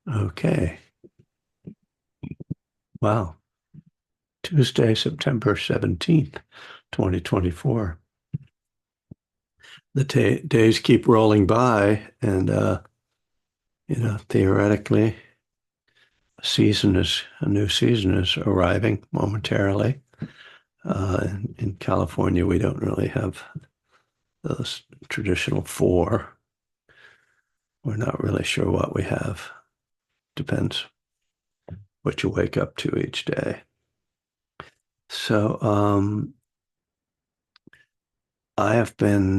Okay. Wow. Tuesday, September 17th, 2024. The days keep rolling by, and theoretically, a new season is arriving momentarily. In California, we don't really have those traditional four. We're not really sure what we have. Depends what you wake up to each day. So, I have been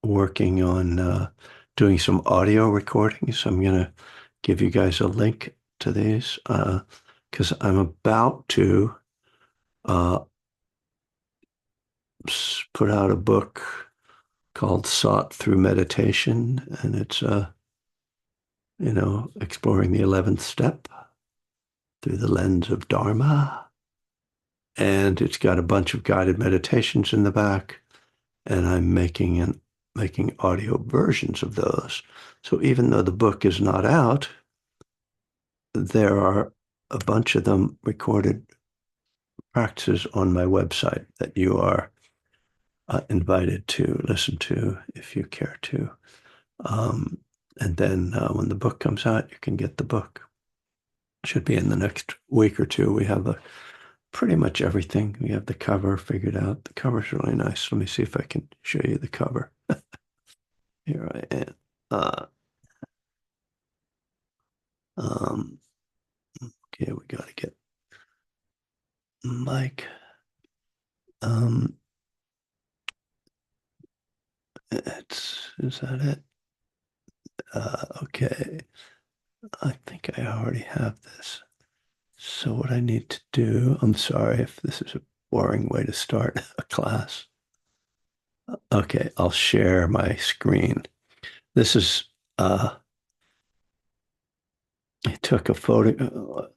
working on doing some audio recordings. I'm going to give you guys a link to these because I'm about to uh, put out a book called Sought Through Meditation, and it's exploring the 11th step through the lens of Dharma. And it's got a bunch of guided meditations in the back, and I'm making audio versions of those. So even though the book is not out, there are a bunch of them recorded practices on my website that you are invited to listen to if you care to. Um, and then when the book comes out, you can get the book. Should be in the next week or two. We have pretty much everything. We have the cover figured out. The cover's really nice. Let me see if I can show you the cover. Here I am. Um, okay, we got to get Mike. Um, is that it? Okay. I think I already have this. So what I need to do, I'm sorry if this is a boring way to start a class. Okay, I'll share my screen. This is I took a photo.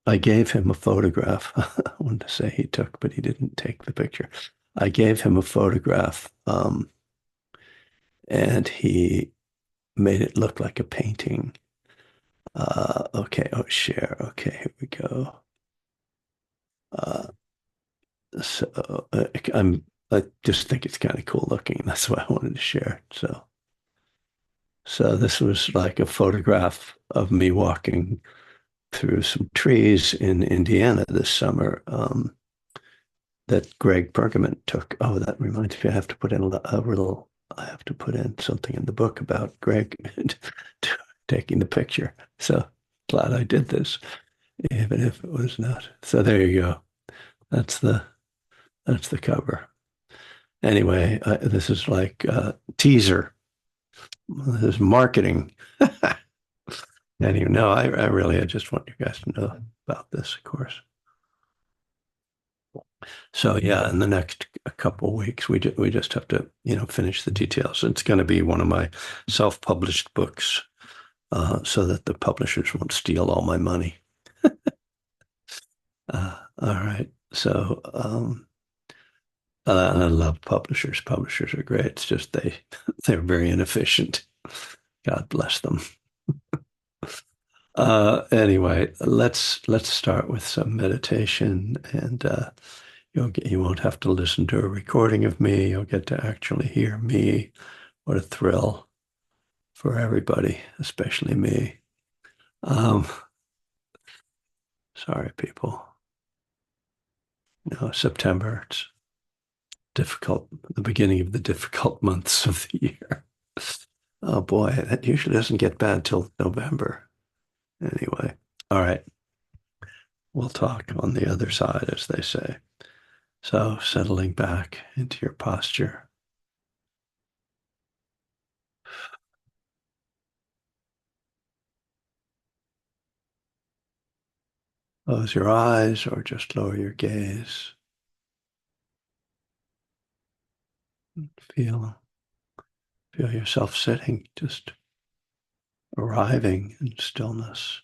I gave him a photograph. I wanted to say he took, but he didn't take the picture. I gave him a photograph, and he made it look like a painting. Okay, oh, share. Okay, here we go. Uh, so I just think it's kind of cool looking. That's why I wanted to share it. So this was like a photograph of me walking through some trees in Indiana this summer that Greg Pergament took. Oh, that reminds me, I have to put in I have to put in something in the book about Greg taking the picture. So glad I did this, even if it was not. So there you go. That's the that's the cover. Anyway, this is like teaser. This is marketing. Anyway, no, I just want you guys to know about this, of course. So yeah, in the next couple of weeks, we just have to finish the details. It's going to be one of my self-published books, so that the publishers won't steal all my money. All right. So I love publishers. Publishers are great. It's just they're very inefficient. God bless them. Anyway, let's start with some meditation, and you won't have to listen to a recording of me. You'll get to actually hear me. What a thrill for everybody, especially me. Um, Sorry, people. September, it's difficult, the beginning of the difficult months of the year. Oh boy, that usually doesn't get bad till November. Anyway, all right, we'll talk on the other side, as they say. So, settling back into your posture. Close your eyes or just lower your gaze. Feel, feel yourself sitting, just arriving in stillness.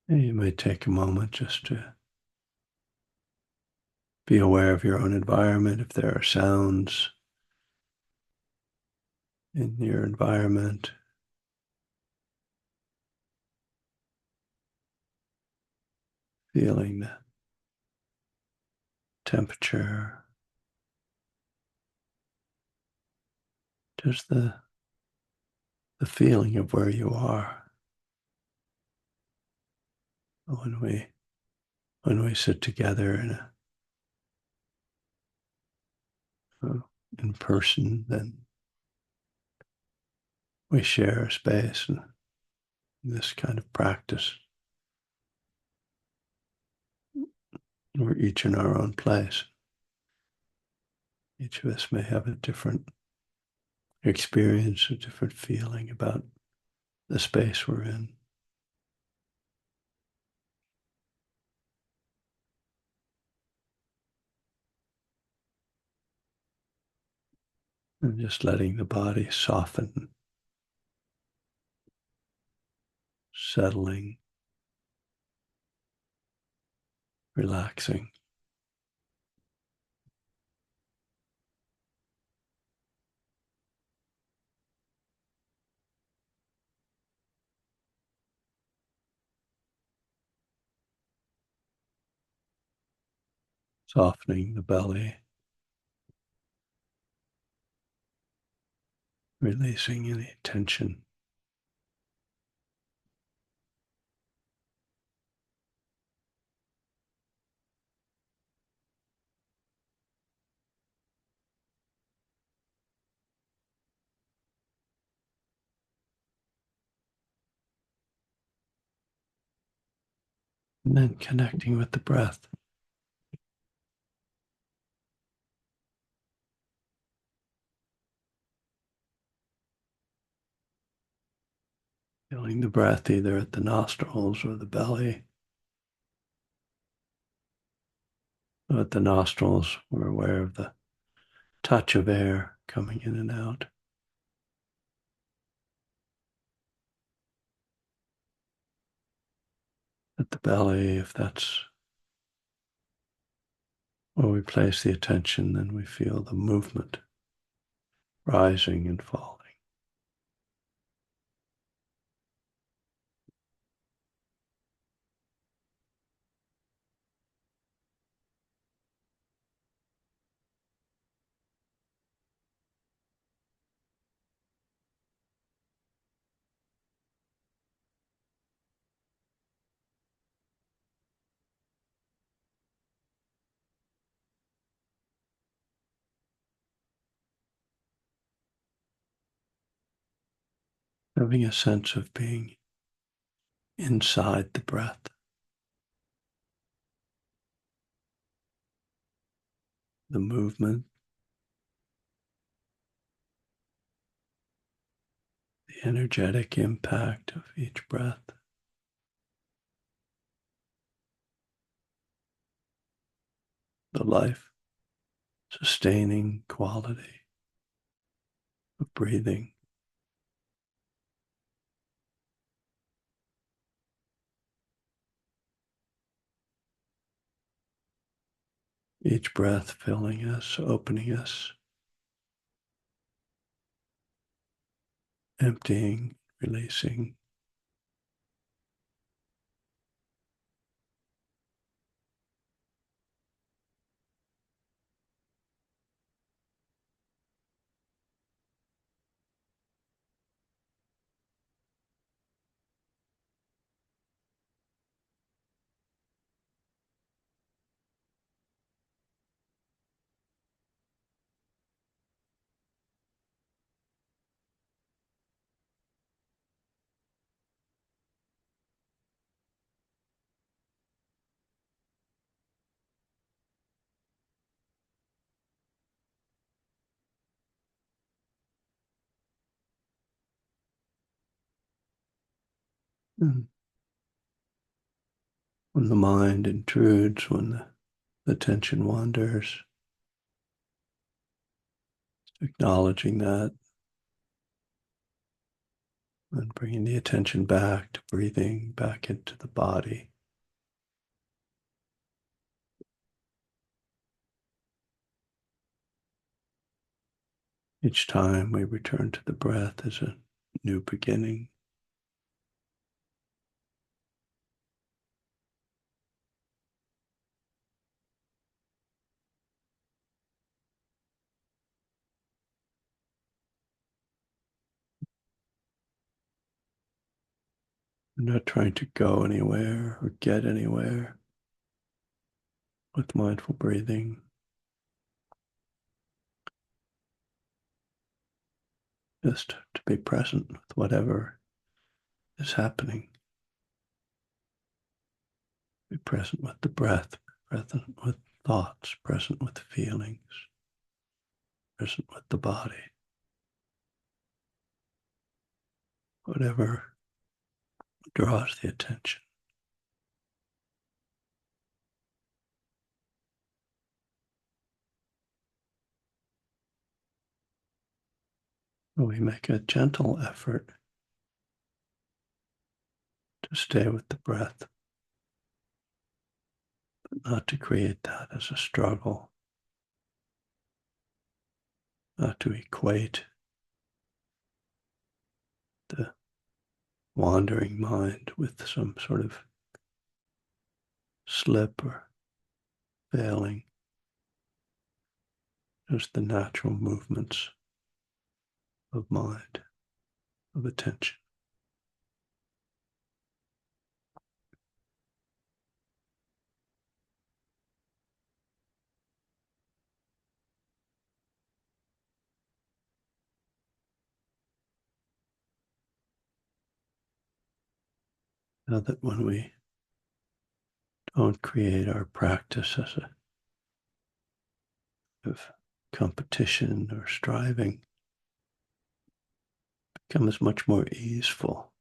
And you may take a moment just to be aware of your own environment. If there are sounds in your environment, feeling the temperature, just the feeling of where you are when we sit together uh, in person, then we share a space and this kind of practice. We're each in our own place. Each of us may have a different experience, a different feeling about the space we're in. And just letting the body soften, settling, relaxing. Softening the belly, releasing any tension. And then connecting with the breath, feeling the breath either at the nostrils or the belly. So at the nostrils, we're aware of the touch of air coming in and out. At the belly, if that's where we place the attention, then we feel the movement rising and falling. Having a sense of being inside the breath, the movement, the energetic impact of each breath, the life sustaining quality of breathing. Each breath filling us, opening us, emptying, releasing. And when the mind intrudes, when the attention wanders, acknowledging that, And bringing the attention back to breathing back into the body. Each time we return to the breath is a new beginning. We're not trying to go anywhere or get anywhere with mindful breathing. Just to be present with whatever is happening. Be present with the breath, present with thoughts, present with feelings, present with the body. Whatever draws the attention. We make a gentle effort to stay with the breath, but not to create that as a struggle, not to equate the wandering mind with some sort of slip or failing, just the natural movements of mind, of attention. Now that when we don't create our practice as a of competition or striving, it becomes much more easeful.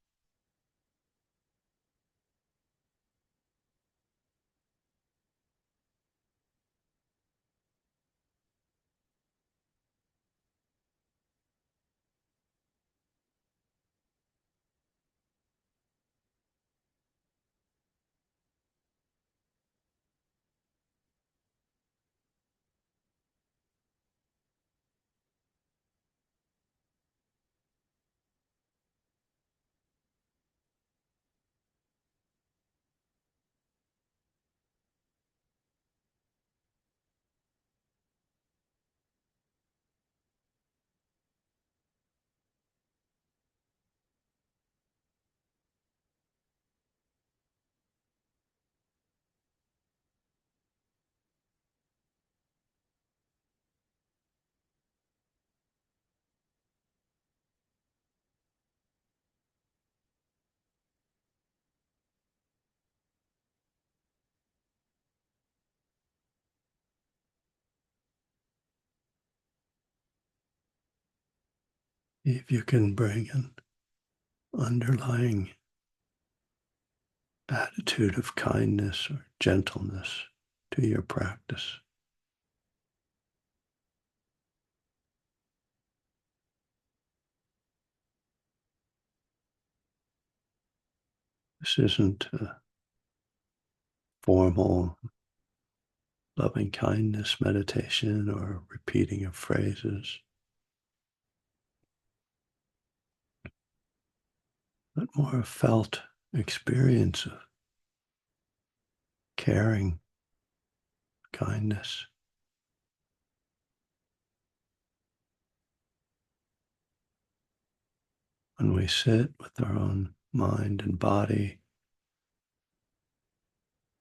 If you can bring an underlying attitude of kindness or gentleness to your practice, this isn't a formal loving kindness meditation or repeating of phrases, but more a felt experience of caring, kindness. When we sit with our own mind and body,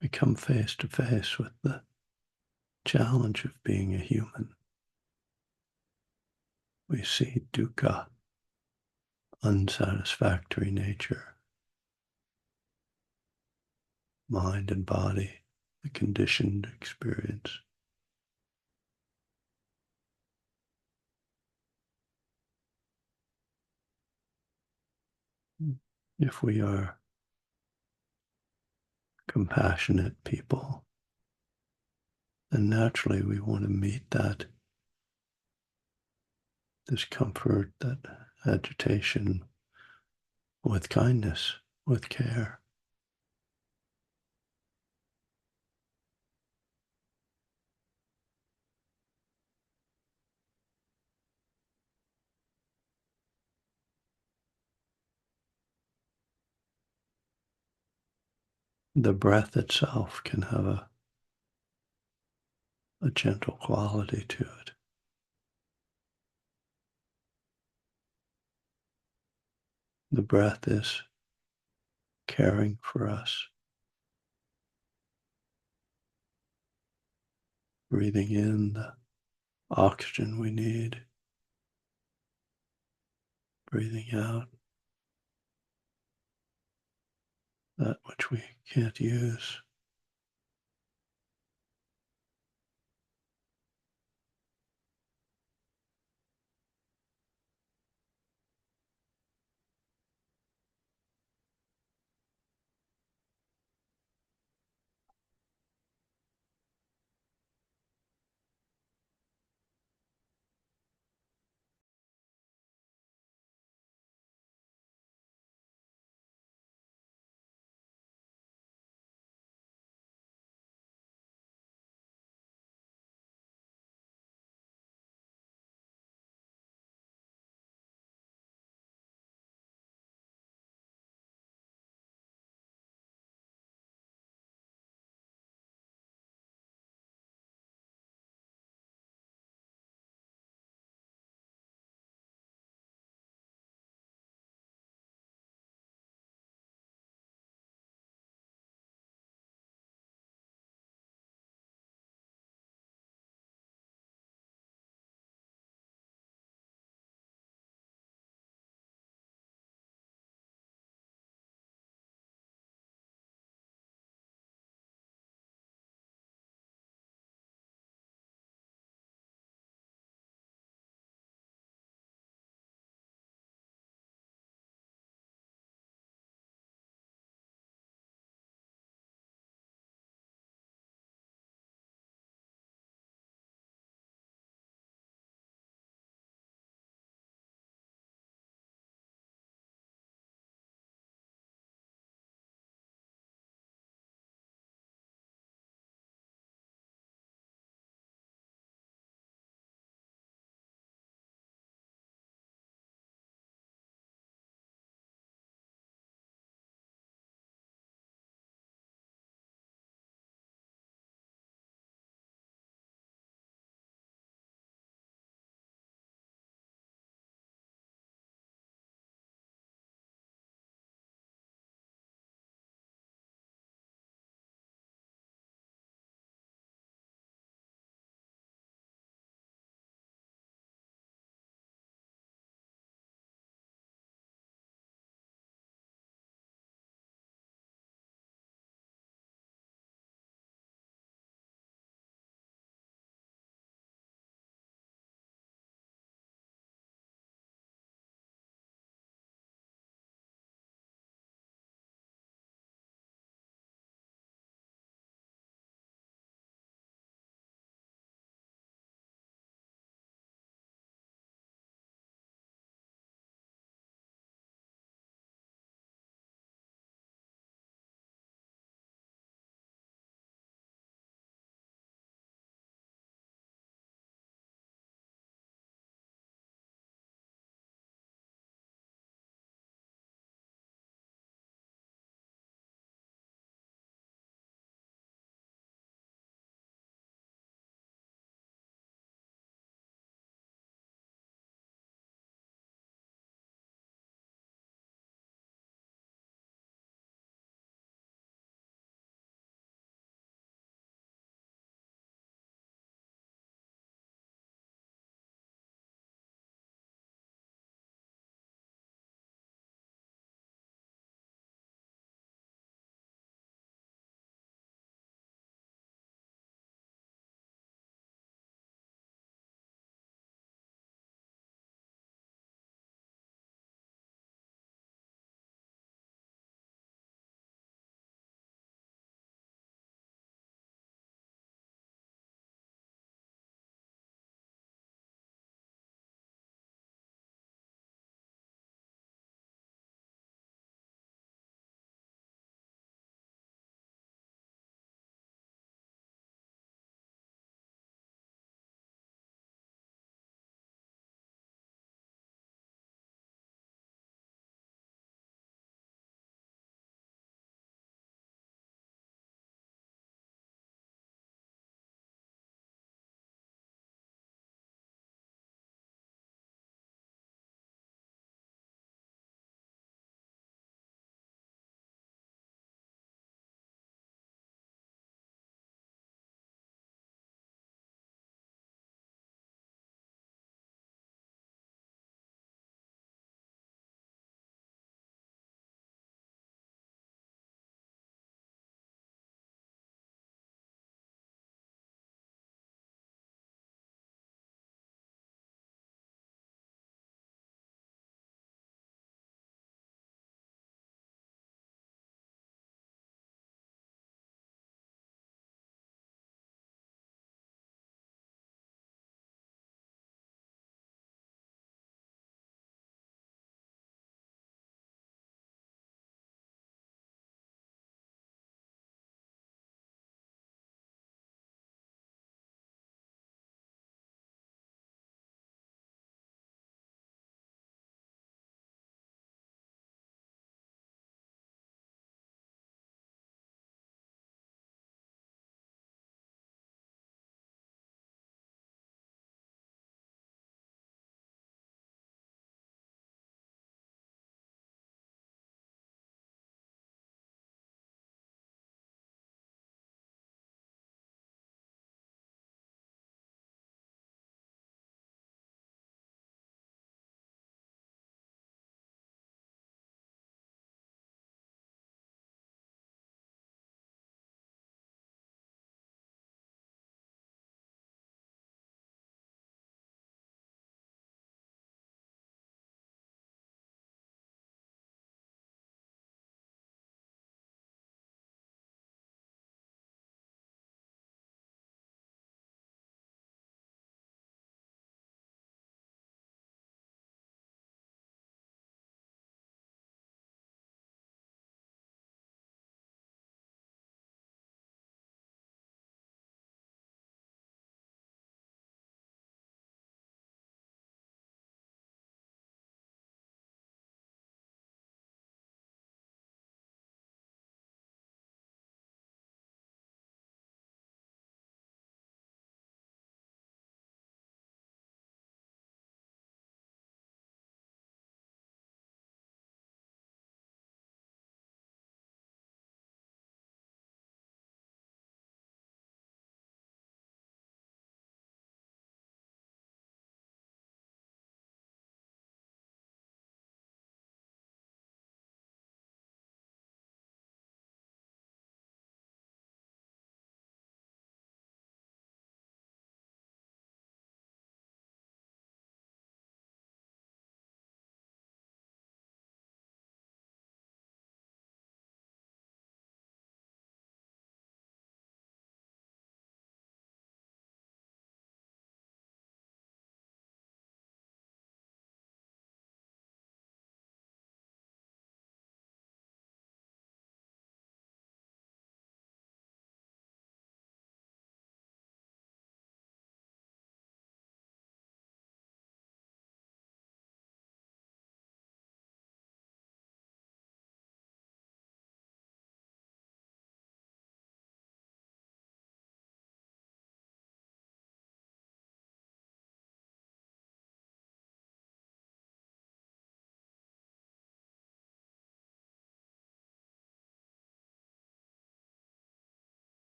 we come face to face with the challenge of being a human. We see dukkha, unsatisfactory nature, mind and body, the conditioned experience. If we are compassionate people, then naturally we want to meet that discomfort, that agitation with kindness, with care. The breath itself can have a gentle quality to it. The breath is caring for us, breathing in the oxygen we need, breathing out that which we can't use.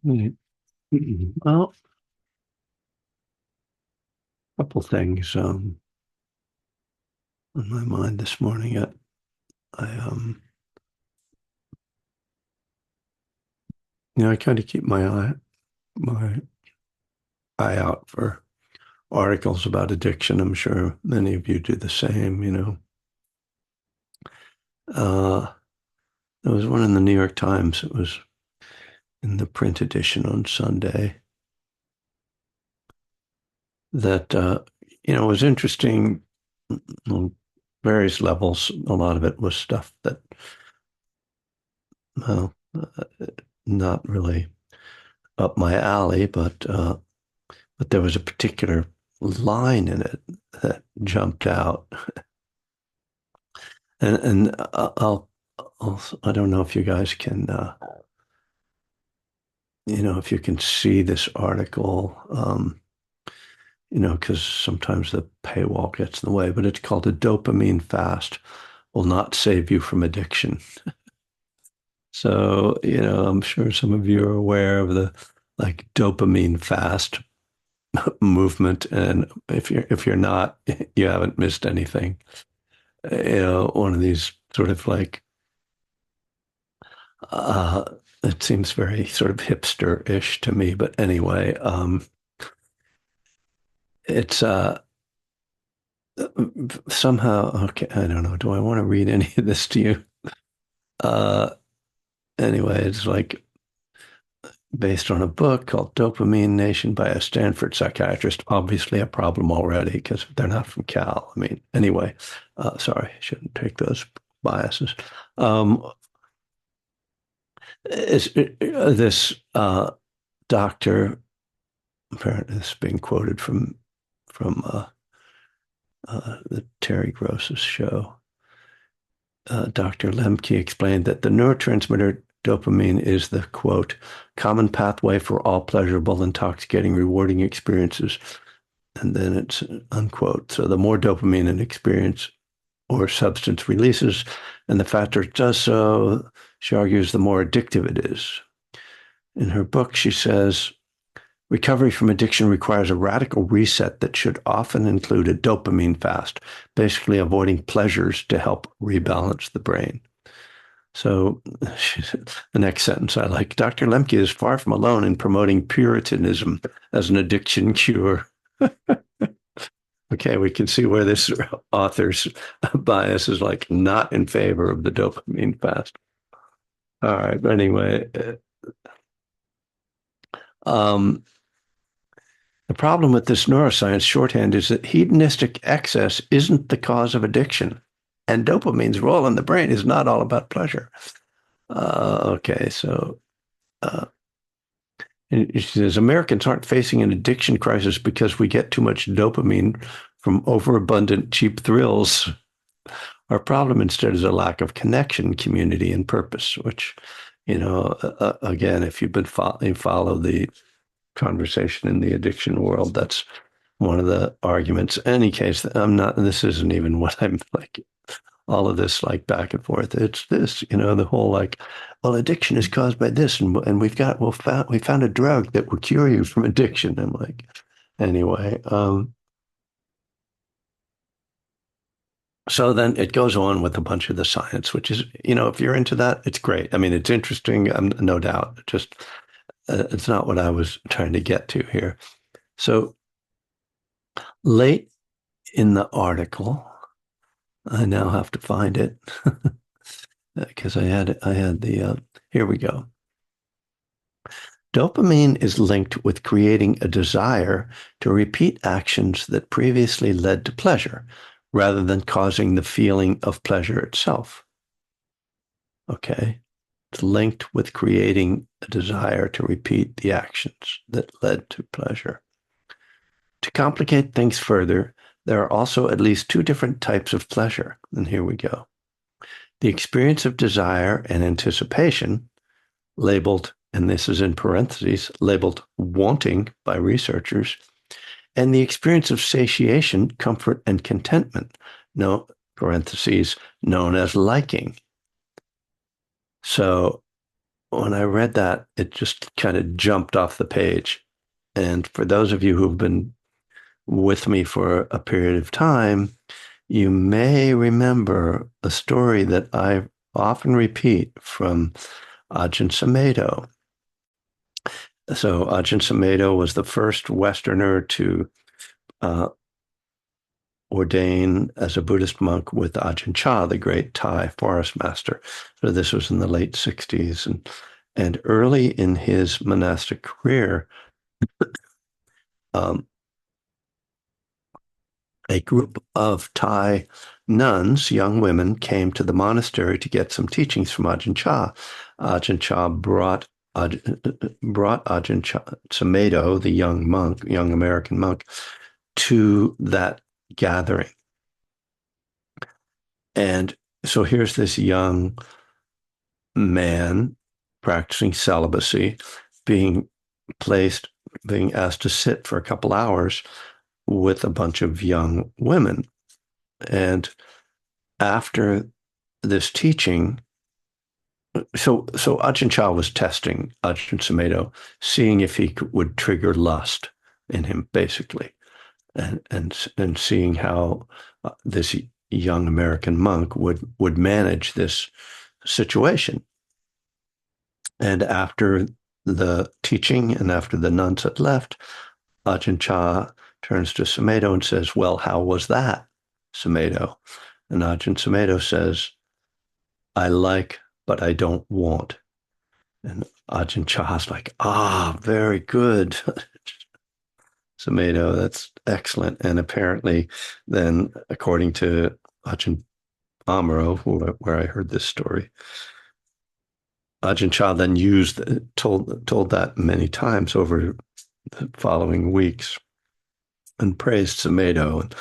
Mm. Well, a couple things on my mind this morning. I I kind of keep my eye out for articles about addiction. I'm sure many of you do the same, you know. Uh, there was one in the New York Times. It was in the print edition on Sunday that was interesting on various levels. A lot of it was stuff that, well, not really up my alley, but there was a particular line in it that jumped out, and I don't know if you guys can if you can see this article, because sometimes the paywall gets in the way, but it's called "A Dopamine Fast Will Not Save You from Addiction." So, I'm sure some of you are aware of the like dopamine fast movement, and if you're not, you haven't missed anything. One of these sort of like uh it seems very sort of hipster-ish to me, but anyway, it's somehow okay, I don't know. Do I want to read any of this to you? Uh anyway, it's like based on a book called Dopamine Nation by a Stanford psychiatrist. Obviously, a problem already because they're not from Cal. I mean, anyway, sorry, I shouldn't take those biases. Um, this doctor, apparently, this is being quoted from the Terry Gross's show. Dr. Lemke explained that the neurotransmitter dopamine is the quote common pathway for all pleasurable, intoxicating, rewarding experiences. And then it's unquote. So the more dopamine an experience or substance releases, and the faster it does so, she argues, the more addictive it is. In her book, she says, recovery from addiction requires a radical reset that should often include a dopamine fast, basically avoiding pleasures to help rebalance the brain. So the next sentence I like, Dr. Lemke is far from alone in promoting Puritanism as an addiction cure. Okay, we can see where this author's bias is like not in favor of the dopamine fast. All right, but anyway, um, the problem with this neuroscience shorthand is that hedonistic excess isn't the cause of addiction, and dopamine's role in the brain is not all about pleasure. Okay, so uh, she says Americans aren't facing an addiction crisis because we get too much dopamine from overabundant cheap thrills. Our problem instead is a lack of connection, community, and purpose, which, again, if you've been you follow the conversation in the addiction world, that's one of the arguments. In any case, I'm not, this isn't even what I'm like, all of this like back and forth. It's this, the whole like, well, addiction is caused by this, and we found a drug that will cure you from addiction. I'm like, anyway, so then it goes on with a bunch of the science, which is, if you're into that, it's great. I mean, it's interesting, no doubt. Just it's not what I was trying to get to here. So late in the article, I now have to find it because I had the here we go. Dopamine is linked with creating a desire to repeat actions that previously led to pleasure rather than causing the feeling of pleasure itself. Okay. It's linked with creating a desire to repeat the actions that led to pleasure. To complicate things further, there are also at least two different types of pleasure. And here we go. The experience of desire and anticipation, labeled, and this is in parentheses, labeled wanting by researchers, and the experience of satiation, comfort, and contentment, no parentheses, known as liking. So when I read that, it just kind of jumped off the page. And for those of you who've been with me for a period of time, you may remember a story that I often repeat from Ajahn Sumedho. So Ajahn Sumedho was the first Westerner to uh, ordain as a Buddhist monk with Ajahn Chah, the great Thai forest master. So this was in the late 60s. And early in his monastic career, um, a group of Thai nuns, young women, came to the monastery to get some teachings from Ajahn Chah. Ajahn Chah brought Ajahn Chah Sumedho, the young monk, young American monk, to that gathering. And so here's this young man practicing celibacy, being placed, being asked to sit for a couple hours with a bunch of young women. And after this teaching, so Ajahn Chah was testing Ajahn Sumedho, seeing if he would trigger lust in him, basically, and seeing how this young American monk would manage this situation. And after the teaching and after the nuns had left, Ajahn Chah turns to Sumedho and says, "Well, how was that, Sumedho?" And Ajahn Sumedho says, "I like, but I don't want." And Ajahn Chah's like, very good. Sumedho, that's excellent. And apparently then, according to Ajahn Amaro, where I heard this story, Ajahn Chah then told that many times over the following weeks and praised Sumedho.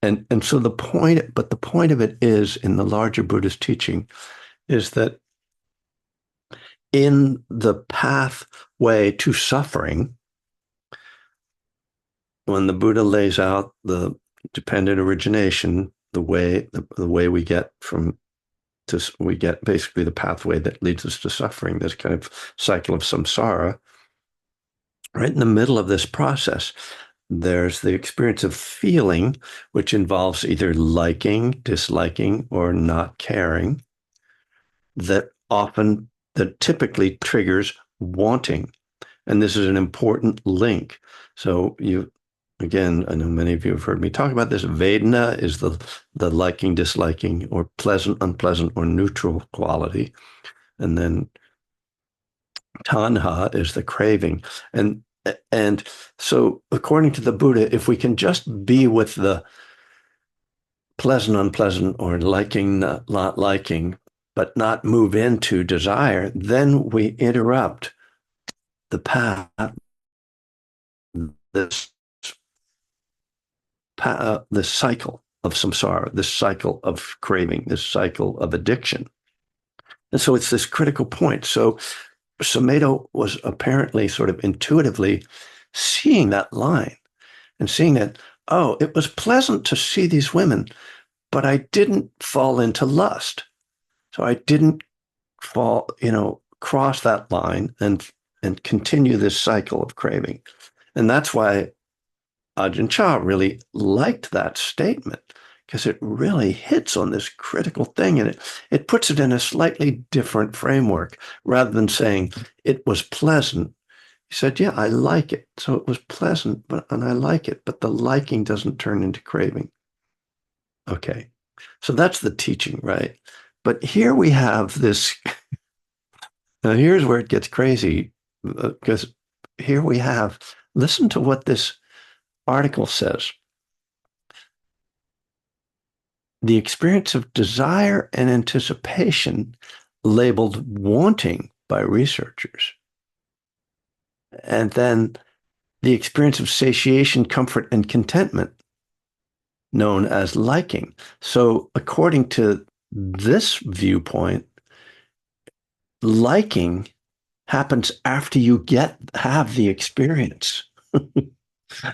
And so the point of it is in the larger Buddhist teaching is that in the pathway to suffering, when the Buddha lays out the dependent origination, the way we get from to we get basically the pathway that leads us to suffering, this kind of cycle of samsara. Right in the middle of this process, there's the experience of feeling, which involves either liking, disliking, or not caring, that typically triggers wanting. And this is an important link. So again, I know many of you have heard me talk about this. Vedana is the liking, disliking, or pleasant, unpleasant, or neutral quality. And then tanha is the craving. And so according to the Buddha, if we can just be with the pleasant, unpleasant, or liking, not liking, but not move into desire, then we interrupt the path, this this cycle of samsara, this cycle of craving, this cycle of addiction. And so it's this critical point. So Sumedho was apparently sort of intuitively seeing that line and seeing that, oh, it was pleasant to see these women, but I didn't fall into lust. So I didn't cross that line and continue this cycle of craving. And that's why Ajahn Chah really liked that statement because it really hits on this critical thing and it puts it in a slightly different framework rather than saying it was pleasant. He said, yeah, I like it. So it was pleasant, and I like it, but the liking doesn't turn into craving. Okay. So that's the teaching, right? But here we have this. Now here's where it gets crazy because here we have, listen to what this article says. The experience of desire and anticipation labeled wanting by researchers. And then the experience of satiation, comfort, and contentment known as liking. So according to this viewpoint, liking happens after you have the experience.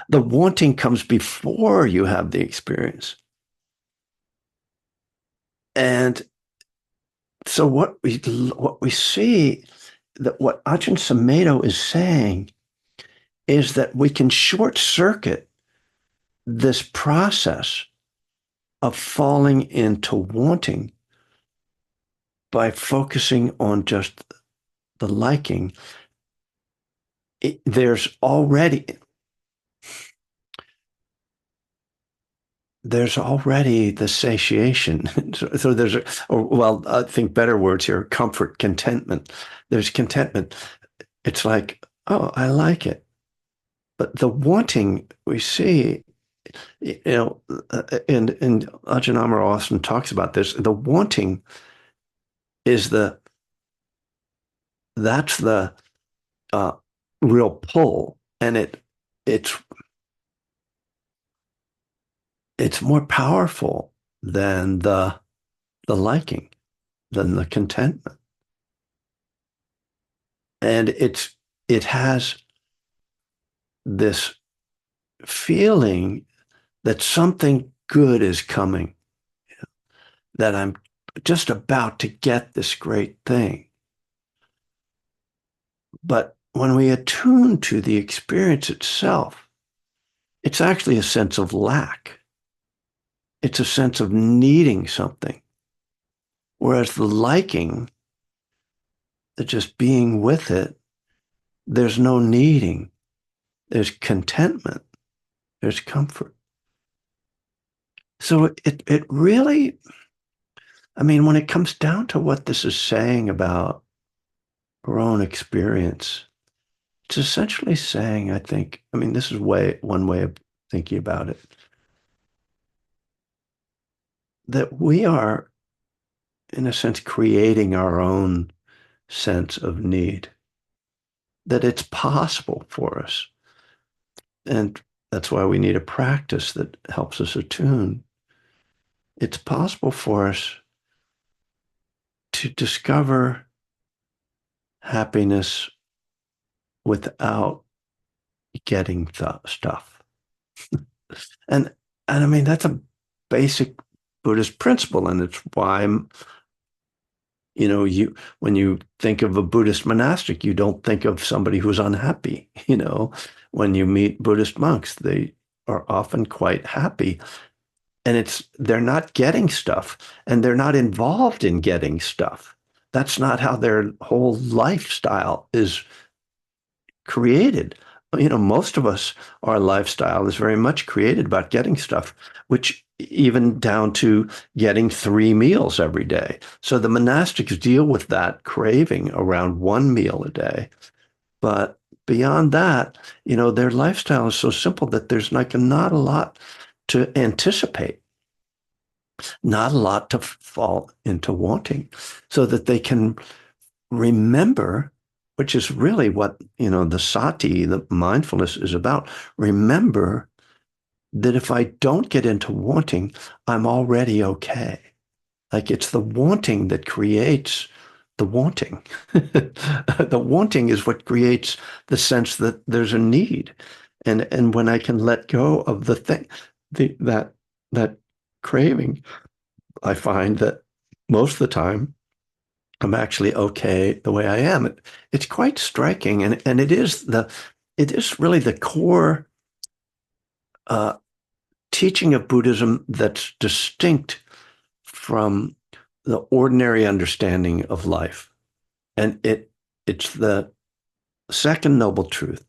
The wanting comes before you have the experience. And so what we see that what Ajahn Sumedho is saying is that we can short circuit this process of falling into wanting by focusing on just the liking. There's already the satiation. So well, I think better words here, comfort, contentment. There's contentment. It's like, oh, I like it. But the wanting we see, and Ajahn Amaro often talks about this. The wanting is that's the uh, real pull, and it's it's more powerful than the liking, than the contentment, and it has this feeling that something good is coming, that I'm just about to get this great thing. But when we attune to the experience itself, it's actually a sense of lack. It's a sense of needing something. Whereas the liking, the just being with it, there's no needing. There's contentment. There's comfort. So it really, I mean, when it comes down to what this is saying about our own experience, it's essentially saying, I think, I mean, this is one way of thinking about it, that we are, in a sense, creating our own sense of need, that it's possible for us. And that's why we need a practice that helps us attune. It's possible for us to discover happiness without getting stuff. And and I mean that's a basic Buddhist principle, and it's why you when you think of a Buddhist monastic, you don't think of somebody who's unhappy. When you meet Buddhist monks, they are often quite happy, and they're not getting stuff, and they're not involved in getting stuff. That's not how their whole lifestyle is created. Most of us, our lifestyle is very much created about getting stuff, which even down to getting 3 meals every day. So the monastics deal with that craving around 1 meal a day. But beyond that, their lifestyle is so simple that there's like not a lot to anticipate, not a lot to fall into wanting, so that they can remember, which is really what, the sati, the mindfulness is about. Remember that if I don't get into wanting, I'm already okay. Like it's the wanting that creates the wanting. The wanting is what creates the sense that there's a need. And when I can let go of the thing, that craving, I find that most of the time I'm actually okay the way I am. It's quite striking, and it is really the core uh, teaching of Buddhism that's distinct from the ordinary understanding of life, and it's the second noble truth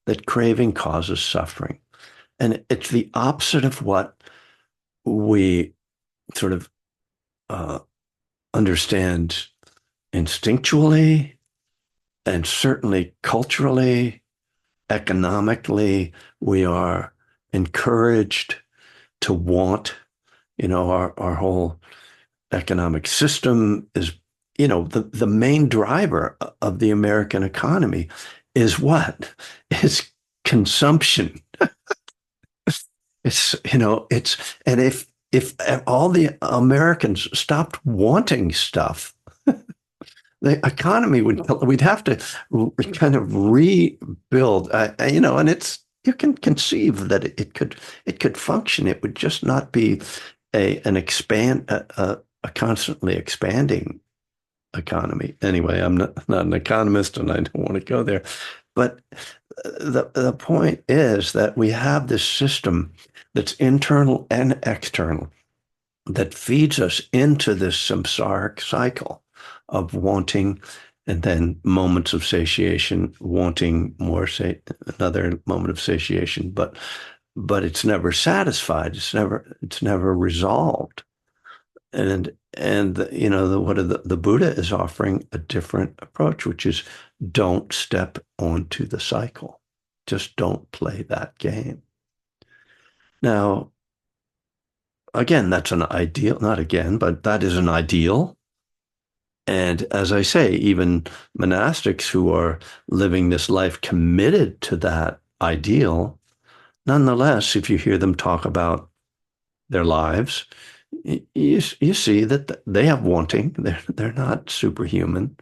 that craving causes suffering, and it's the opposite of what we sort of uh, understand instinctually, and certainly culturally, economically. We are encouraged to want, our whole economic system is, the main driver of the American economy is what? Is consumption. And if all the Americans stopped wanting stuff, the economy we'd have to kind of rebuild, and you can conceive that it could function. It would just not be a constantly expanding economy. Anyway, I'm not an economist and I don't want to go there. But the point is that we have this system that's internal and external that feeds us into this samsaric cycle of wanting and then moments of satiation, wanting more, say, another moment of satiation, but it's never satisfied. It's never resolved. And the Buddha is offering a different approach, which is don't step onto the cycle. Just don't play that game. Now, again, that's an ideal, not again, but that is an ideal. And as I say, even monastics who are living this life committed to that ideal, nonetheless, if you hear them talk about their lives, you see that they have wanting. They're not superhuman.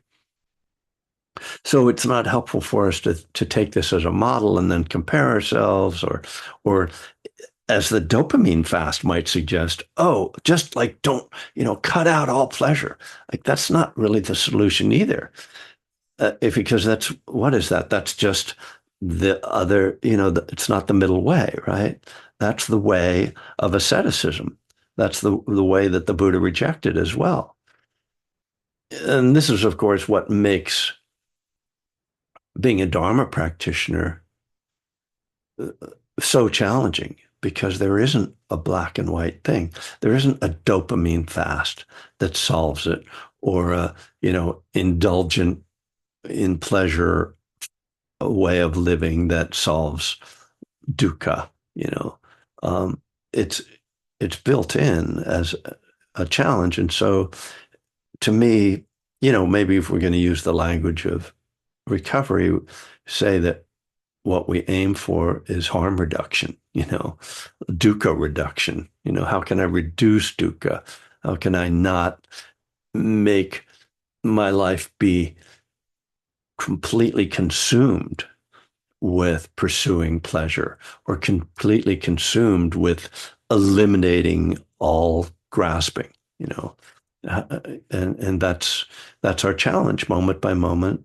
So it's not helpful for us to take this as a model and then compare ourselves or as the dopamine fast might suggest, oh, just like don't, cut out all pleasure. Like that's not really the solution either. Because what is that? That's just the other, it's not the middle way, right? That's the way of asceticism. That's the way that the Buddha rejected as well. And this is, of course, what makes being a Dharma practitioner so challenging because there isn't a black and white thing. There isn't a dopamine fast that solves it or a, indulgent in pleasure way of living that solves dukkha, you know. Um, it's it's built in as a challenge. And so to me, maybe if we're going to use the language of recovery, say that what we aim for is harm reduction, dukkha reduction. How can I reduce dukkha? How can I not make my life be completely consumed with pursuing pleasure or completely consumed with eliminating all grasping, you know? And that's our challenge moment by moment,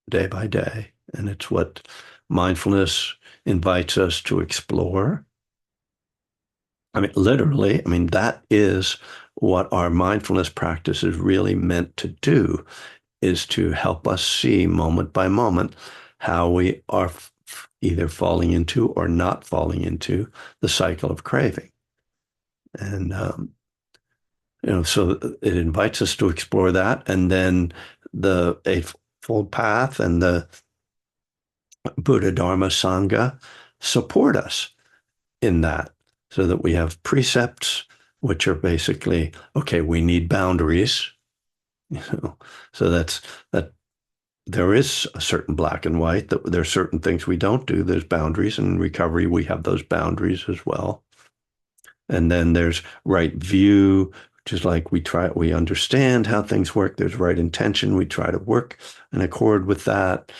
day by day. And it's what mindfulness invites us to explore. I mean, literally, that is what our mindfulness practice is really meant to do, is to help us see moment by moment how we are either falling into or not falling into the cycle of craving. And, so it invites us to explore that. And then the Eightfold Path and the Buddha Dharma Sangha support us in that so that we have precepts, which are basically, okay, we need boundaries, so that there is a certain black and white, that there are certain things we don't do. There's boundaries, and in recovery, we have those boundaries as well. And then there's right view, which is like we understand how things work. There's right intention. We try to work in accord with that.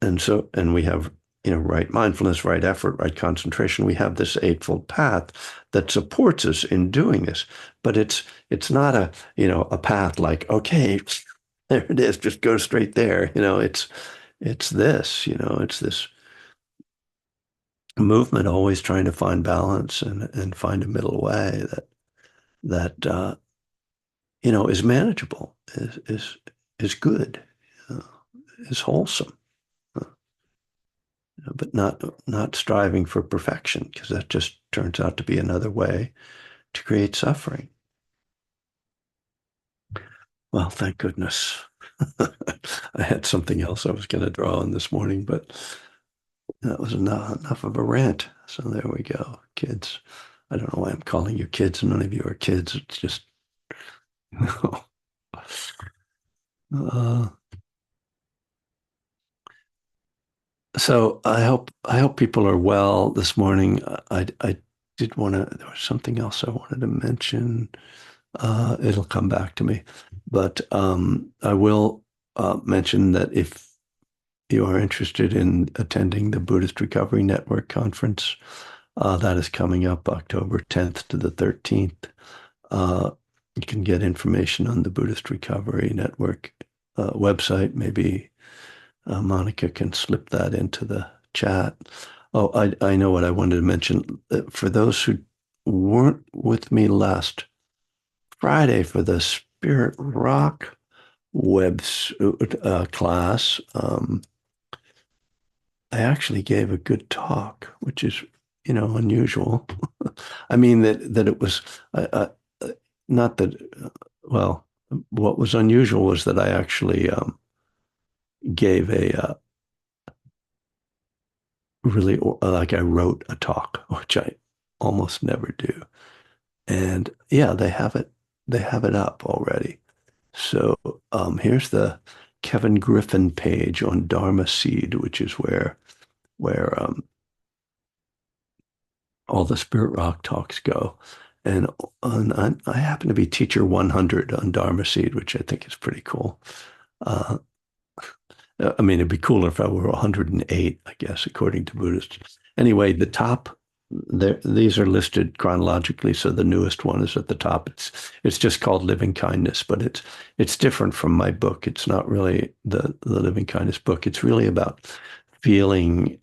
And we have, right mindfulness, right effort, right concentration. We have this Eightfold Path that supports us in doing this. But it's not a path like, okay, there it is, just go straight there. It's this movement always trying to find balance and find a middle way that is manageable, is good, uh, is wholesome, uh, but not striving for perfection, because that just turns out to be another way to create suffering. Well, thank goodness. I had something else I was going to draw on this morning, but that was enough of a rant. So there we go, kids. I don't know why I'm calling you kids. None of you are kids. It's just, uh, so I hope people are well this morning. I did want to. There was something else I wanted to mention. It'll come back to me, but I will mention that if you are interested in attending the Buddhist Recovery Network conference, that is coming up October 10th to the 13th. You can get information on the Buddhist Recovery Network website. Maybe Monica can slip that into the chat. Oh, I know what I wanted to mention. For those who weren't with me last Friday for the Spirit Rock webs class, I actually gave a good talk, which is, unusual. I mean that it was not that. Well, what was unusual was that I actually gave a really like I wrote a talk, which I almost never do. And yeah, they have it up already. So here's the Kevin Griffin page on Dharma Seed, which is where all the Spirit Rock talks go. And I happen to be teacher 100 on Dharma Seed, which I think is pretty cool. Uh, I mean, it'd be cooler if I were 108, I guess, according to Buddhists. Anyway, the top, these are listed chronologically, so the newest one is at the top. It's just called Living Kindness, but it's different from my book. It's not really the Living Kindness book. It's really about feeling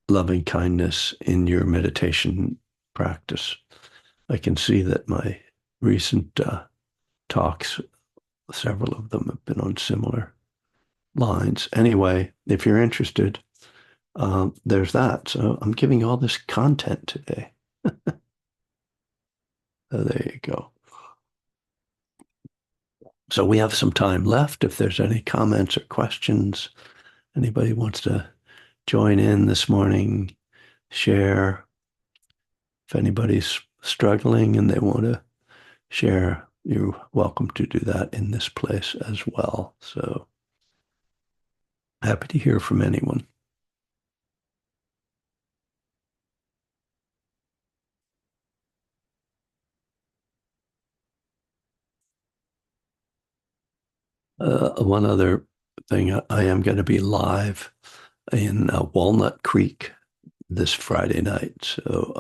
loving kindness in your meditation practice. I can see that my recent talks, several of them have been on similar lines. Anyway, if you're interested, there's that. So I'm giving all this content today. So there you go. So we have some time left. If there's any comments or questions, anybody wants to join in this morning, share. If anybody's struggling and they want to share, you're welcome to do that in this place as well. So happy to hear from anyone. One other thing, I am going to be live in Walnut Creek this Friday night. So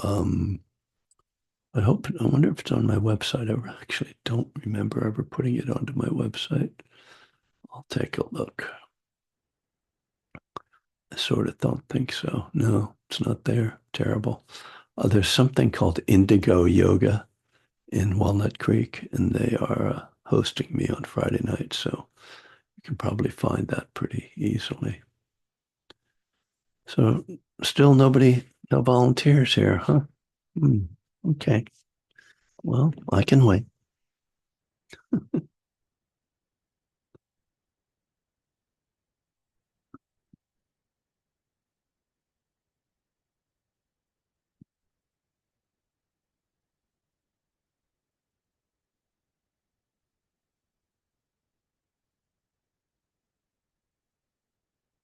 I wonder if it's on my website. I actually don't remember ever putting it onto my website. I'll take a look. I sort of don't think so. No, it's not there. Terrible. There's something called Indigo Yoga in Walnut Creek, and they are hosting me on Friday night. So you can probably find that pretty easily. So still no volunteers here, huh? Hmm. Okay. Well, I can wait.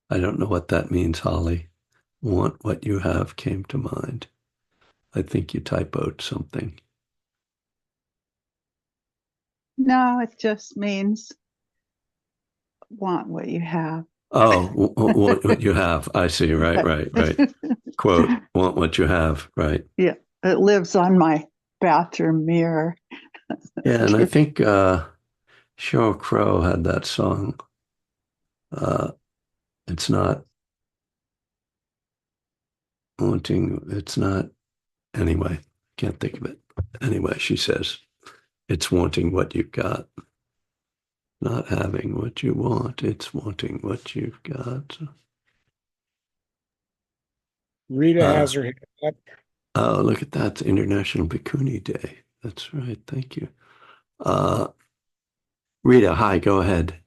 I don't know what that means, Holly. Want what you have came to mind. I think you typoed something. No, it just means want what you have. Oh, what you have. I see. Right, right, right. Quote, want what you have. Right. Yeah, it lives on my bathroom mirror. Yeah, and I think Sheryl Crow had that song. Uh, it's not it's not, anyway, can't think of it. Anyway, she says, it's wanting what you've got, not having what you want. It's wanting what you've got. Rita Uh, has her hand up. oh, look at that. It's International Bikini Day. That's right. Thank you. Uh, Rita, hi, go ahead.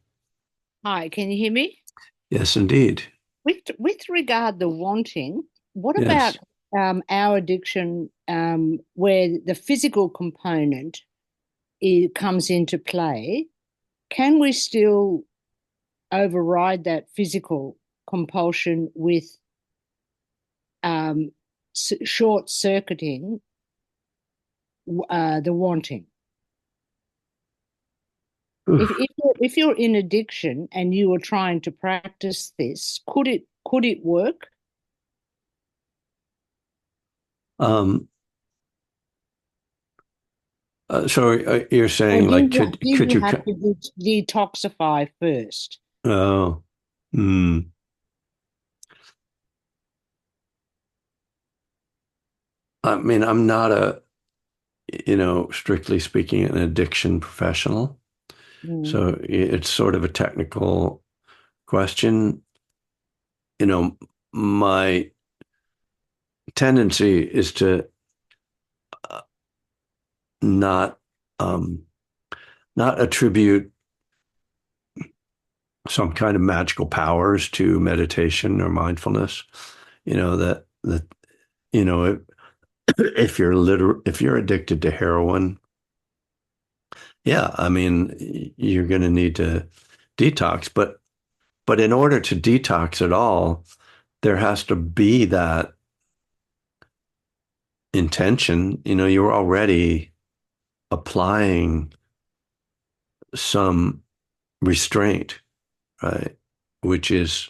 Hi, can you hear me? Yes, indeed. With regard to wanting, what about Yes. our addiction where the physical component comes into play? Can we still override that physical compulsion with short circuiting the wanting? If you're in addiction and you are trying to practice this, could it work? Um, So you're Or saying like did could you you have to detoxify first? oh hmm. I mean, I'm not a, strictly speaking, an addiction professional. Mm. So it's sort of a technical question. You know, my tendency is to uh, not um, not attribute some kind of magical powers to meditation or mindfulness. That if, if you're addicted to heroin, yeah, I mean, you're going to need to detox, but in order to detox at all, there has to be that intention. You're already applying some restraint, right? Which is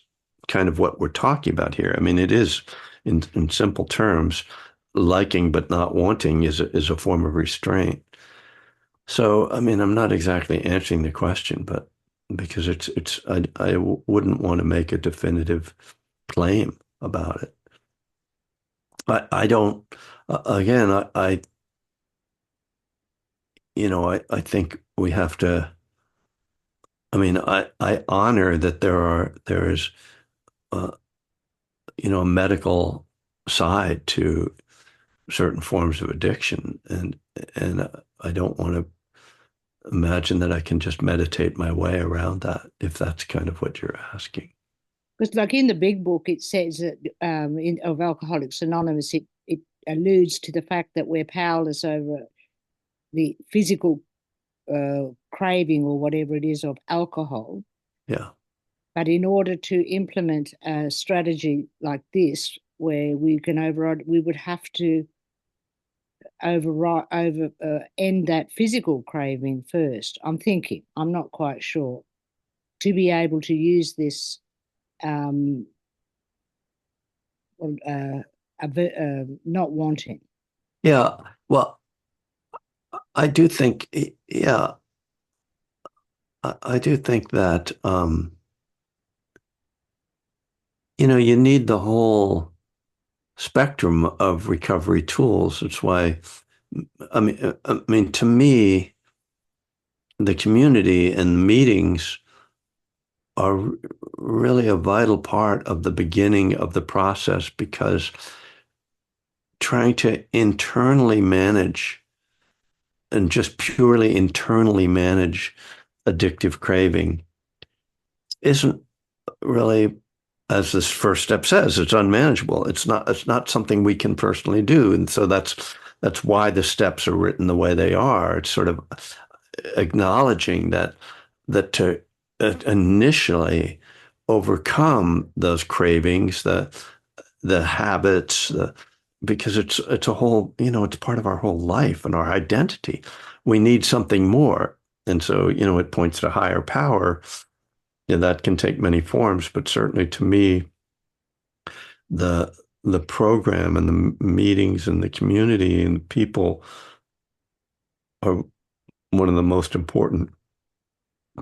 kind of what we're talking about here. I mean, it is in simple terms, liking but not wanting is a form of restraint. So, I mean, I'm not exactly answering the question, but because I wouldn't want to make a definitive claim about it. I don't, again, I think we have to, I mean, I honor that there is, uh, a medical side to certain forms of addiction. And I don't want to imagine that I can just meditate my way around that, if that's kind of what you're asking. Because, like in the big book, it says that of Alcoholics Anonymous, it alludes to the fact that we're powerless over the physical craving or whatever it is of alcohol. Yeah. But in order to implement a strategy like this, where we can override, we would have to end that physical craving first. I'm thinking, I'm not quite sure, to be able to use this um, uh, not wanting. Yeah. Well, I do think, yeah, I do think that, you need the whole spectrum of recovery tools. It's why, I mean, to me, the community and the meetings are really a vital part of the beginning of the process, because trying to internally manage and just purely internally manage addictive craving isn't really, as this first step says, it's unmanageable. It's not something we can personally do. And so that's why the steps are written the way they are. It's sort of acknowledging that to initially overcome those cravings, the habits, because it's a whole, it's part of our whole life and our identity. We need something more. And so, it points to higher power. Yeah, that can take many forms, but certainly to me, the the program and the meetings and the community and the people are one of the most important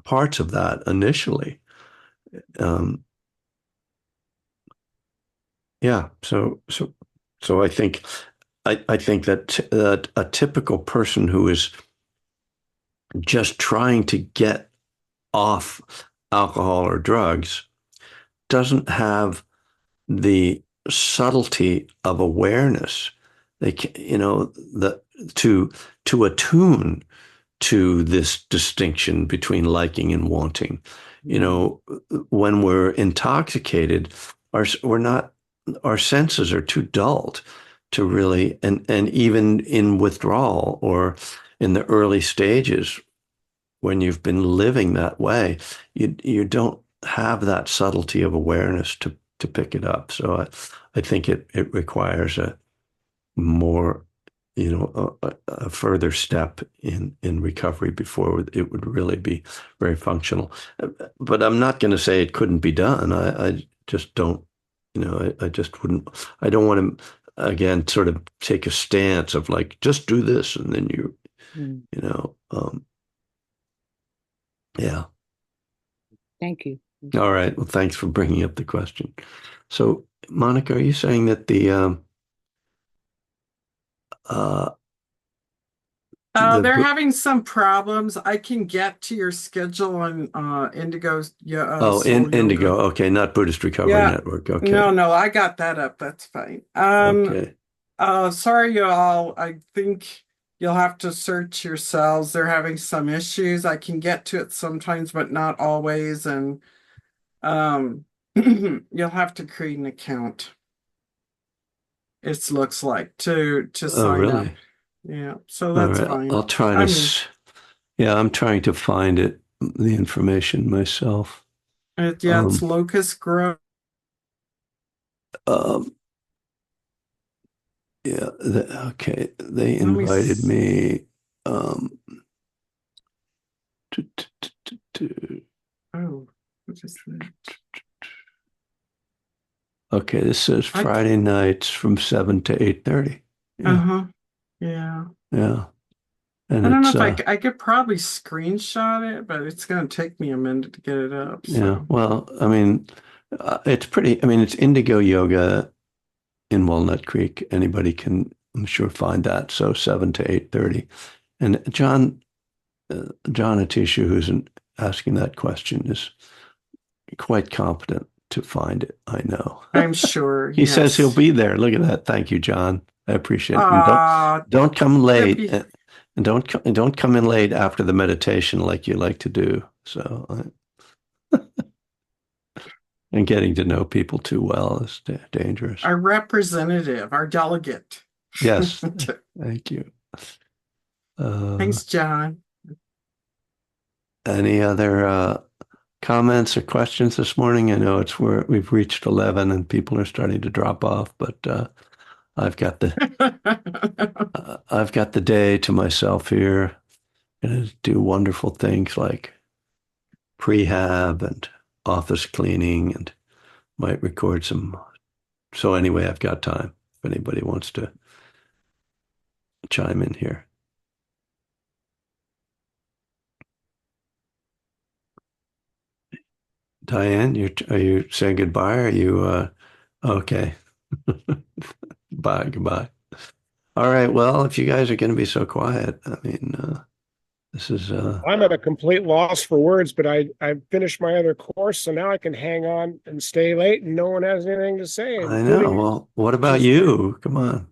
parts of that initially. Um, yeah, so I think that a typical person who is just trying to get off alcohol or drugs doesn't have the subtlety of awareness. They can, the to attune to this distinction between liking and wanting. You Mm. know, when we're intoxicated, we're not, our senses are too dulled to really, and even in withdrawal or in the early stages, when you've been living that way, you don't have that subtlety of awareness to pick it up. So I think it requires a more, a further step in recovery before it would really be very functional. But I'm not going to say it couldn't be done. I just don't, I just wouldn't, I don't want to, again, sort of take a stance of like, just do this and then Mm. you know. Yeah. Thank you. All right. Well, thanks for bringing up the question. So, Monica, are you saying that uh, the They're having some problems. I can get to your schedule on Indigo's Soul Yoga. Indigo? Okay, not Buddhist Recovery Yeah. Network. Okay, No, I got that up. That's fine. okay. Sorry, y'all. I think you'll have to search yourselves. They're having some issues. I can get to it sometimes, but not always. And um, you'll have to create an account. It looks like to Oh, sign up. really? Yeah, so All that's right. fine. I'll try to. I mean, Yeah, I'm trying to find the information myself. it's Um, Locust Grove. um, yeah. Okay. They Let me. invited me. Um, to, to, to. Oh, what is that? Okay, this says I. Friday nights from 7 to 8:30. Yeah, Uh-huh. Yeah. yeah. And I don't know it's if I could probably screenshot it, but it's going to take me a minute to get it up. yeah. So, Well, I mean, it's pretty. I mean, it's Indigo Yoga in Walnut Creek. Anybody can, I'm sure, find that. So 7 to 8:30. And John Atisha, who's asking that question, is quite competent to find it. I know. I'm sure, He says he'll yes. be there. Look at that. Thank you, John. I appreciate it. And Uh, don't come late, Tippy, and don't come in late after the meditation like you like to do. So, and getting to know people too well is dangerous. our representative, our delegate. Yes, thank you. Uh, Thanks, John. any other comments or questions this morning? I know we've reached 11 and people are starting to drop off, but I've got the I've got the day to myself here and do wonderful things like prehab and office cleaning and might record some. So anyway, I've got time if anybody wants to chime in here. Diane, are you saying goodbye? Are you okay? Bye, goodbye. All right. Well, if you guys are going to be so quiet, I mean, this is I'm at a complete loss for words, but I finished my other course, so now I can hang on and stay late, and no one has anything to say, I know. including Well, what which about is great. you? Come on.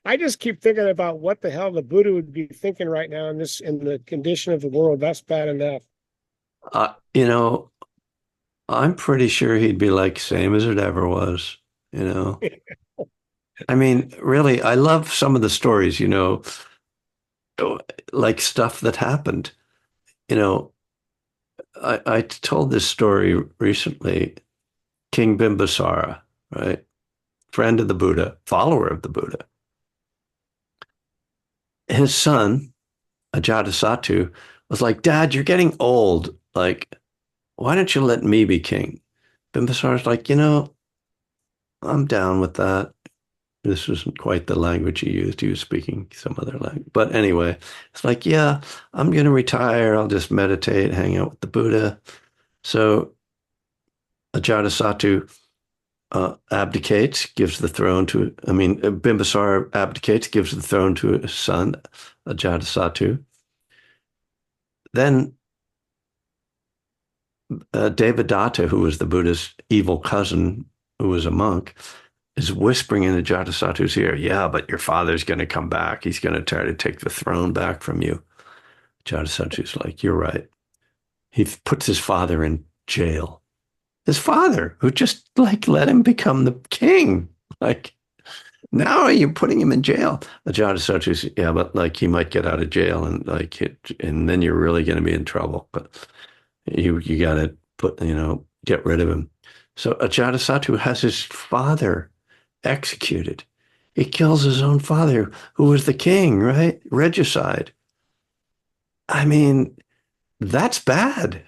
I just keep thinking about what the hell the Buddha would be thinking right now in the condition of the world. That's bad enough. You know, I'm pretty sure he'd be like same as it ever was, you know. I mean, really, I love some of the stories, like stuff that happened. You know, I told this story recently. King Bimbisara, right? Friend of the Buddha, follower of the Buddha. His son, Ajatasattu, was like, Dad, you're getting old. Like, why don't you let me be king? Bimbisara's like, I'm down with that. This wasn't quite the language he used. He was speaking some other language. But anyway, it's like, yeah, I'm going to retire. I'll just meditate, hang out with the Buddha. So Ajatasattu abdicates, gives the throne to, Bimbisara abdicates, gives the throne to his son, Ajatasattu. Then Devadatta, who was the Buddha's evil cousin, who was a monk, is whispering in Ajatasattu's ear, yeah, but your father's going to come back. He's going to try to take the throne back from you. Ajatasattu's like, you're right. He puts his father in jail. His father, who just like let him become the king. Like, now you're putting him in jail. Ajatasattu's, yeah, but like he might get out of jail and and then you're really going to be in trouble. But you got to get rid of him. So Ajatasattu has his father executed. He kills his own father, who was the king, right? Regicide. I mean, that's bad.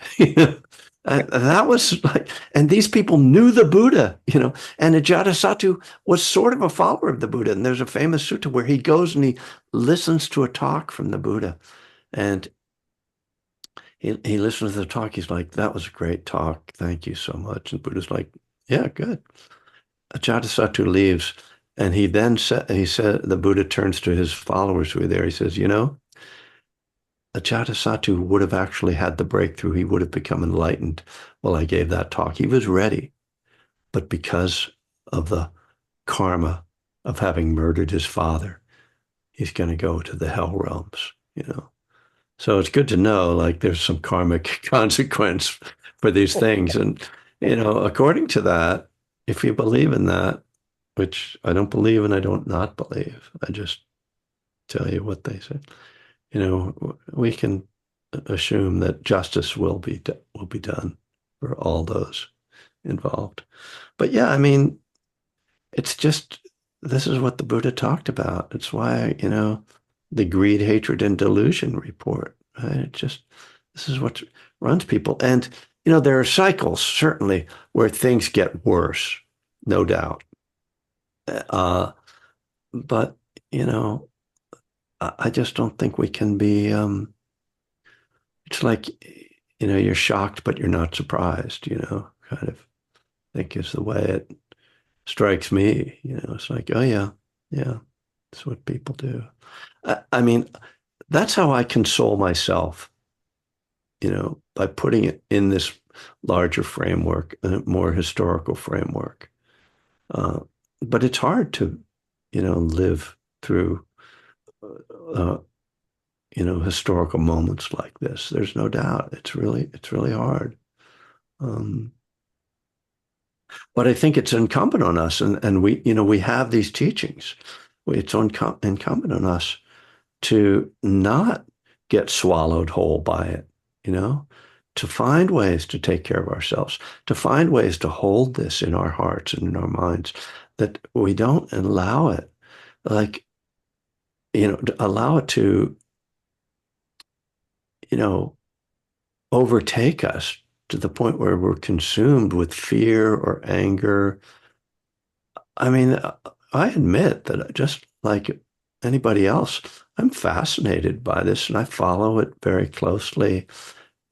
And that was like, and these people knew the Buddha, and Ajatasattu was sort of a follower of the Buddha. And there's a famous sutta where he goes and he listens to a talk from the Buddha. And he listens to the talk. He's like, that was a great talk. Thank you so much. And Buddha's like, yeah, good. Ajatasattu leaves. And he said, the Buddha turns to his followers who were there. He says, Ajatasattu would have actually had the breakthrough. He would have become enlightened while I gave that talk. He was ready, but because of the karma of having murdered his father, he's going to go to the hell realms. So it's good to know, like, there's some karmic consequence for these things. And, according to that, if you believe in that, which I don't believe and I don't not believe, I just tell you what they say. We can assume that justice will be done for all those involved. But yeah, I mean, it's just this is what the Buddha talked about. It's why, the greed, hatred, and delusion report. Right? This is what runs people. And there are cycles certainly where things get worse, no doubt. But I just don't think we can be. It's like, you're shocked, but you're not surprised, kind of think is the way it strikes me. It's like, oh, yeah, yeah, that's what people do. I mean, that's how I console myself, by putting it in this larger framework, a more historical framework. But it's hard to, live through uh, historical moments like this. There's no doubt. It's really hard. But I think it's incumbent on us, and we have these teachings. It's incumbent on us to not get swallowed whole by it, to find ways to take care of ourselves, to find ways to hold this in our hearts and in our minds, that we don't allow it, like, to allow it to, overtake us to the point where we're consumed with fear or anger. I mean, I admit that just like anybody else, I'm fascinated by this and I follow it very closely,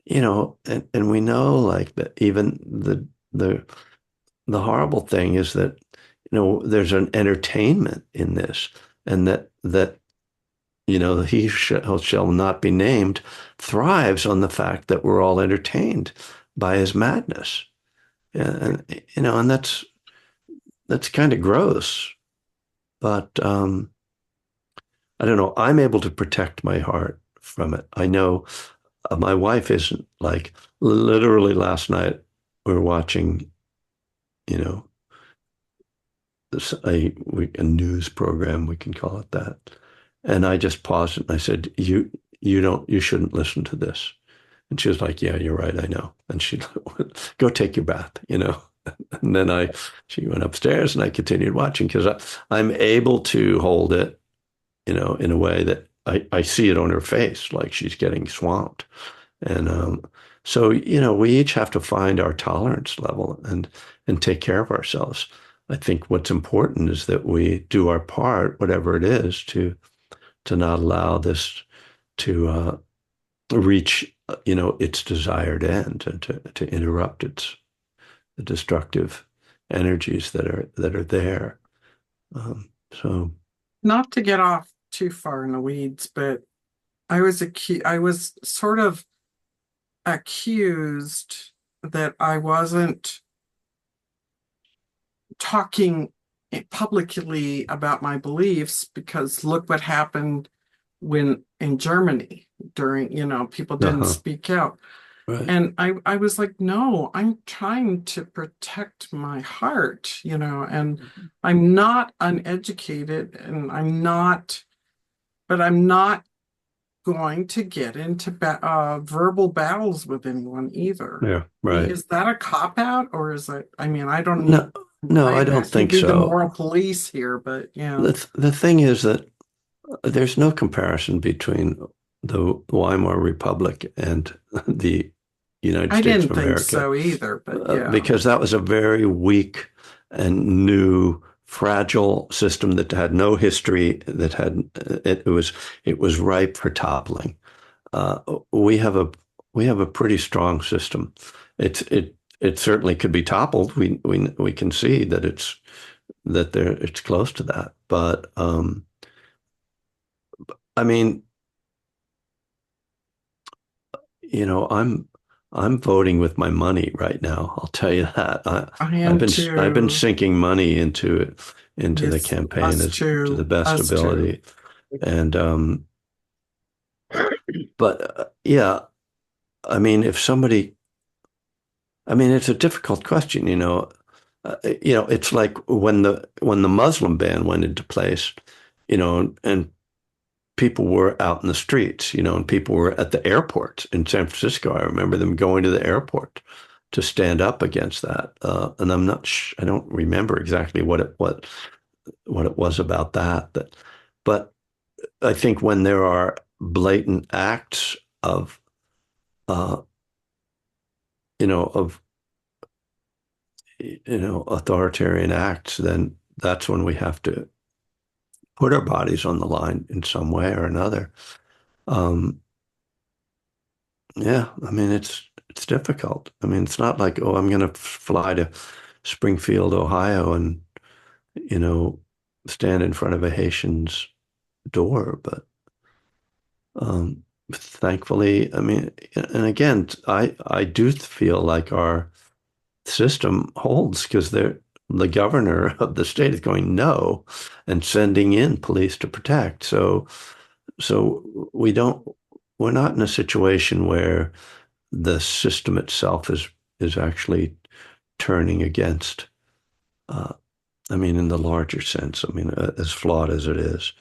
and we know, like, that even the horrible thing is that, there's an entertainment in this, and that he shall not be named thrives on the fact that we're all entertained by his madness. And that's kind of gross, but I don't know. I'm able to protect my heart from it. I know my wife isn't. Like, literally last night we were watching, you know, a news program, we can call it that. And I just paused it and I said, you shouldn't listen to this. And she was like, yeah, you're right, I know. And she go take your bath. And then she went upstairs and I continued watching because I'm able to hold it, in a way that I see it on her face, like she's getting swamped. And so, we each have to find our tolerance level and take care of ourselves. I think what's important is that we do our part, whatever it is, to not allow this to reach, its desired end, and to interrupt the destructive energies that are there. So, not to get off too far in the weeds, but I was sort of accused that I wasn't talking publicly about my beliefs because look what happened when in Germany during, people didn't speak out. right. And I was like, no, I'm trying to protect my heart, and I'm not uneducated and I'm not going to get into verbal battles with anyone either. Yeah, right. Is that a cop out, or is it? I mean, I don't No, no, I don't can think be the so. moral police here, but yeah. The thing is that there's no comparison between the Weimar Republic and the United I States didn't of think America, so either, but yeah. because that was a very weak and new, fragile system that had no history. That had it was ripe for toppling. Uh, we have a pretty strong system. It certainly could be toppled. We can see that it's close to that. But I mean, I'm voting with my money right now. I'll tell you that. I I've am been too. sinking money into the Yes, campaign us as to the too. best Us too. ability. And but yeah, I mean, if somebody, I mean, it's a difficult question. It's like when the Muslim ban went into place, and people were out in the streets, and people were at the airport in San Francisco. I remember them going to the airport to stand up against that. And I don't remember exactly what it was about that. But I think when there are blatant acts of, uh, of, authoritarian acts, then that's when we have to put our bodies on the line in some way or another. Um, Yeah, I mean it's difficult. I mean, it's not like, oh, I'm going to fly to Springfield, Ohio, and you know stand in front of a Haitian's door. But thankfully, I mean, and again, I do feel like our system holds because the governor of the state is going no and sending in police to protect. So we're not in a situation where the system itself is actually turning against. Uh, I mean, in the larger sense, I mean, as flawed as it is,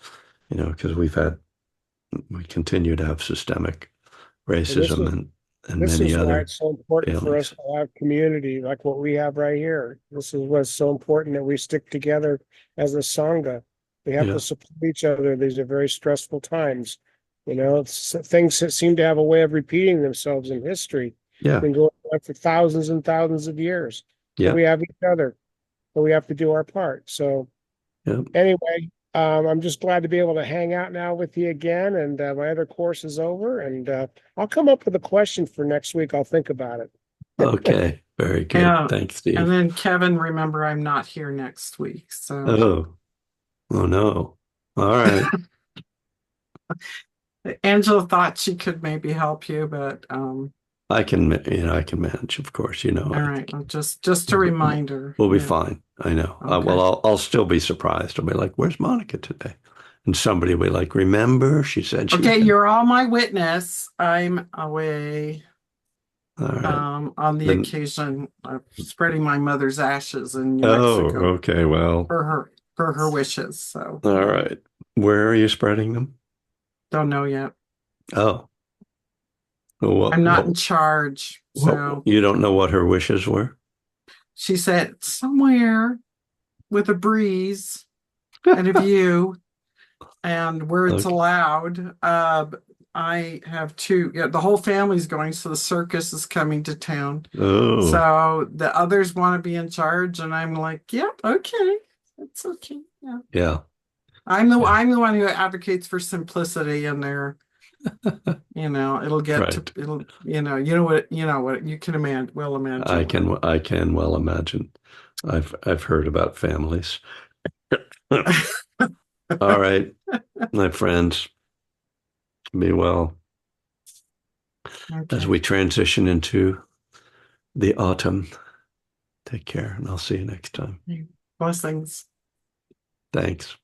because we continue to have systemic And racism and this many is why other it's so important for us failings. to have community like what we have right here. This is what's so important that we stick together as a Sangha. We have Yeah, to support each other. These are very stressful times. It's things that seem to have a way of repeating themselves in history. yeah, Been going on for thousands and thousands of years. But yeah, we have each other, but we have to do our part. So yeah. anyway, I'm just glad to be able to hang out now with you again. And my other course is over. And I'll come up with a question for next week. I'll think about it. Okay, very good. Yeah. Thanks, And Steve. then Kevin, remember I'm not here next week. So Oh, oh no. All right. Angela thought she could maybe help you, but I can manage, of course, all right. Well, just a reminder. we'll be Yeah. fine. I know. Well, Okay. I'll still be surprised. I'll be like, "Where's Monica today?" And somebody will be like, "Remember, she said she was Okay, going." you're all my witness. I'm away All right. on the Then, occasion of spreading my mother's ashes in New oh, Mexico okay. Well, for her wishes. So all yeah, right. Where are you spreading them? don't know yet. Oh, well, I'm not in charge. So you don't know what her wishes were? she said somewhere with a breeze and a view and where it's Okay. allowed. I have two, yeah, the whole family's going, so the circus is coming to town. Oh, So the others want to be in charge, and I'm like, yep, okay, it's okay. Yeah. yeah. Yeah. I'm the one who advocates for simplicity in there. It'll get to Right. it'll what you can imagine what. I can well imagine. I've heard about families. All right, my friends, be well as Okay. we transition into the autumn. Take care, and I'll see you next time. Blessings. Thanks.